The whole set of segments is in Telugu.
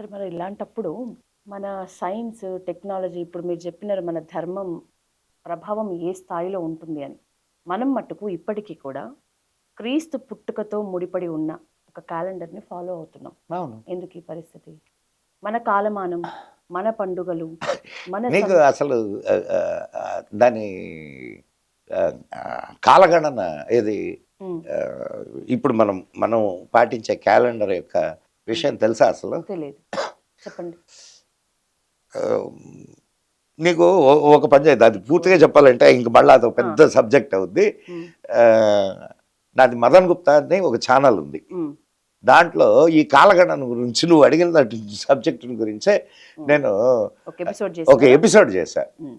సరే మరి ఇలాంటప్పుడు మన సైన్స్, టెక్నాలజీ ఇప్పుడు మీరు చెప్పినారు మన ధర్మం ప్రభావం ఏ స్థాయిలో ఉంటుంది అని. మనం మట్టుకు ఇప్పటికీ కూడా క్రీస్తు పుట్టుకతో ముడిపడి ఉన్న ఒక క్యాలెండర్‌ని ఫాలో అవుతున్నాం. అవును. ఎందుకు ఈ పరిస్థితి? మన కాలమానం, మన పండుగలు, మన మీకు అసలు దాని కాలగణన ఏది హ్మ్. ఇప్పుడు మనం మనం పాటించే క్యాలెండర్ యొక్క విషయం తెలుసా అసలు? తెలీదు. చెప్పండి. ఆహ్, నీకు ఒక పని చేద్దాం. అది పూర్తిగా చెప్పాలంటే ఇంక మళ్ళా అదొక పెద్ద సబ్జెక్ట్ అవుద్ది. హ్మ్. నాది 'మదన్ గుప్తా' అని ఒక ఛానల్ ఉంది. హ్మ్. దాంట్లో ఈ కాలగణన గురించి నువ్వు అడిగిన సబ్జెక్ట్ గురించే నేను ఒక ఎపిసోడ్ ఒక చేసారా? ఎపిసోడ్ చేశా. హ్మ్.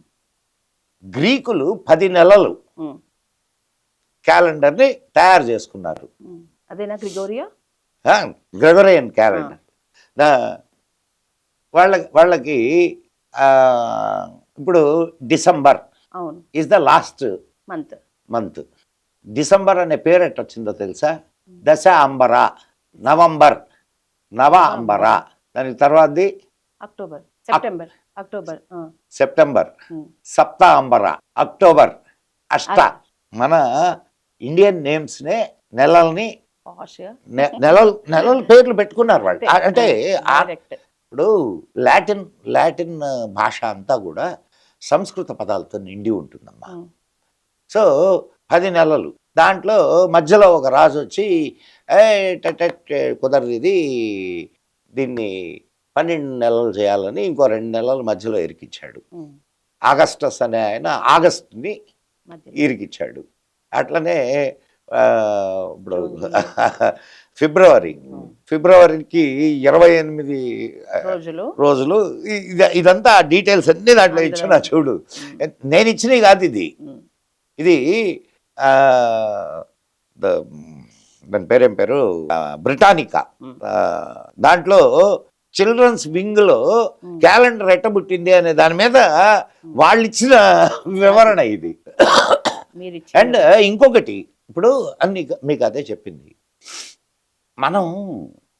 గ్రీకులు 10 నెలలు హ్మ్. క్యాలెండర్‌ని తయారు చేసుకున్నారు. హ్మ్. అదేనా గ్రిగోరియా? Gregorian calendar. దా వాళ్ళకి ఇప్పుడు డిసెంబర్ అవును. Is the last month. Month. December అనే పేరు ఎట్టొచ్చిందో తెలుసా? దశ అంబర, నవంబర్, నవ అంబర. దానికి తర్వాతది అక్టోబర్, సెప్టెంబర్, అక్టోబర్. సెప్టెంబర్, హ్మ్. సప్త అంబర, అక్టోబర్, అష్ట. మన ఇండియన్ నేమ్స్నే నెలల్ని పాష్‌గా నెలల పేర్లు పెట్టుకున్నారు వాళ్ళు. అంతే. అంటే డైరెక్ట్. ఇప్పుడు లాటిన్ భాష అంతా కూడా సంస్కృత పదాలతో నిండి ఉంటుందమ్మా. హ్మ్. సో 10 నెలలు దాంట్లో మధ్యలో ఒక రాజు వచ్చి కుదరదు ఇది, దీన్ని 12 నెలలు చేయాలని ఇంకో 2 నెలల మధ్యలో ఇరికిచ్చాడు. హ్మ్. ఆగస్టస్ అనే ఆయన ఆగస్టుని మధ్యలో. ఇరికిచ్చాడు. అట్లనే ఇప్పుడు జూన్. ఫిబ్రవరికి 28 రోజులు. ఇదంతా డీటెయిల్స్ అన్ని దాంట్లో అందులో ఇచ్చిన చూడు. నేను ఇచ్చినవి కాదు ఇది. ఇది దాని పేరేం పేరు బ్రిటానికా. దాంట్లో చిల్డ్రన్స్ వింగ్లో క్యాలెండర్ ఎట్ట పుట్టింది అనే దాని మీద వాళ్ళు ఇచ్చిన వివరణ ఇది. అండ్ ఇంకొకటి ఇప్పుడు అన్ని మీకు అదే చెప్పింది. మనం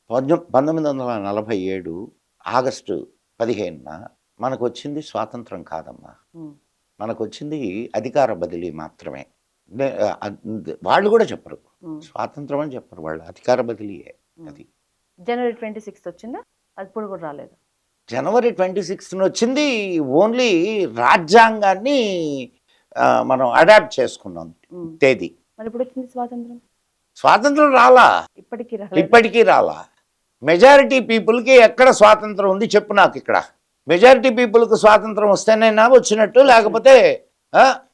1947 ఆగస్టు 15న మనకు వచ్చింది స్వాతంత్రం కాదమ్మా. మనకు వచ్చింది అధికార బదిలీ మాత్రమే. వాళ్ళు కూడా చెప్పరు స్వాతంత్రం అని చెప్పరు, వాళ్ళు అధికార బదిలీయే. అది జనవరి 26 వచ్చిందా? అప్పుడు కూడా రాలేదు. జనవరి 26న వచ్చింది. ఓన్లీ రాజ్యాంగాన్ని మనం అడాప్ట్ చేసుకున్నాం తేదీ. మరి ఇప్పుడు వచ్చింది స్వాతంత్రం? స్వాతంత్రం రాలా, ఇప్పటికీ రాలా. మెజారిటీ పీపుల్కి ఎక్కడ స్వాతంత్రం ఉంది చెప్పు నాకు. ఇక్కడ మెజారిటీ పీపుల్కి స్వాతంత్రం వస్తేనైనా వచ్చినట్టు, లేకపోతే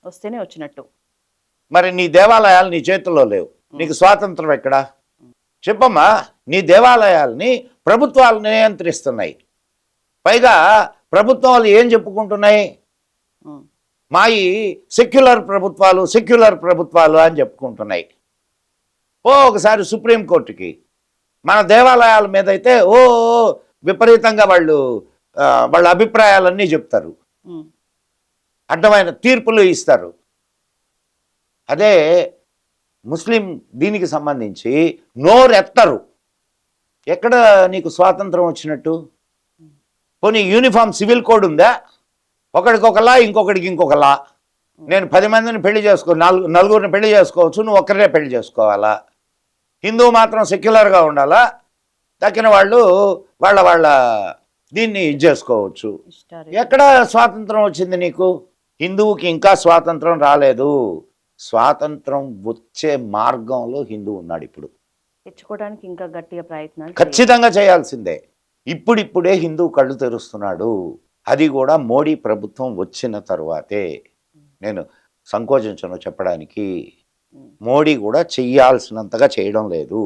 వస్తేనే వచ్చినట్టు. మరి నీ దేవాలయాలు నీ చేతుల్లో లేవు, నీకు స్వాతంత్రం ఎక్కడా చెప్పమ్మా? నీ దేవాలయాల్ని ప్రభుత్వాలు నియంత్రిస్తున్నాయి. పైగా ప్రభుత్వాలు ఏం చెప్పుకుంటున్నాయి? మాయి సెక్యులర్ ప్రభుత్వాలు అని చెప్పుకుంటున్నాయి. ఒకసారి సుప్రీంకోర్టుకి మన దేవాలయాల మీద అయితే విపరీతంగా వాళ్ళ అభిప్రాయాలన్నీ చెప్తారు, అడ్డమైన తీర్పులు ఇస్తారు. అదే ముస్లిం దీనికి సంబంధించి నోరెత్తరు. ఎక్కడ నీకు స్వాతంత్రం వచ్చినట్టు? పోనీ యూనిఫామ్ సివిల్ కోడ్ ఉందా? ఒకడికొకలా ఇంకొకడికి ఇంకొకలా. నేను 10 మందిని పెళ్లి నలుగురిని పెళ్లి చేసుకోవచ్చు, నువ్వు ఒక్కరే పెళ్లి చేసుకోవాలా? హిందువు మాత్రం సెక్యులర్గా ఉండాలా? తక్కిన వాళ్ళు వాళ్ళ దీన్ని ఇది చేసుకోవచ్చు. ఎక్కడ స్వాతంత్రం వచ్చింది నీకు? హిందువుకి ఇంకా స్వాతంత్రం రాలేదు. స్వాతంత్రం వచ్చే మార్గంలో హిందువు ఉన్నాడు. ఇప్పుడు తెచ్చుకోవడానికి ఇంకా గట్టిగా ప్రయత్నాలు ఖచ్చితంగా చేయాల్సిందే. ఇప్పుడిప్పుడే హిందువు కళ్ళు తెరుస్తున్నాడు. అది కూడా మోడీ ప్రభుత్వం వచ్చిన తరువాతే. నేను సంకోచించను చెప్పడానికి. మోడీ కూడా చెయ్యాల్సినంతగా చేయడం లేదు.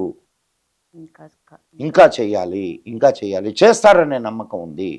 ఇంకా చేయాలి చేస్తారనే నమ్మకం ఉంది.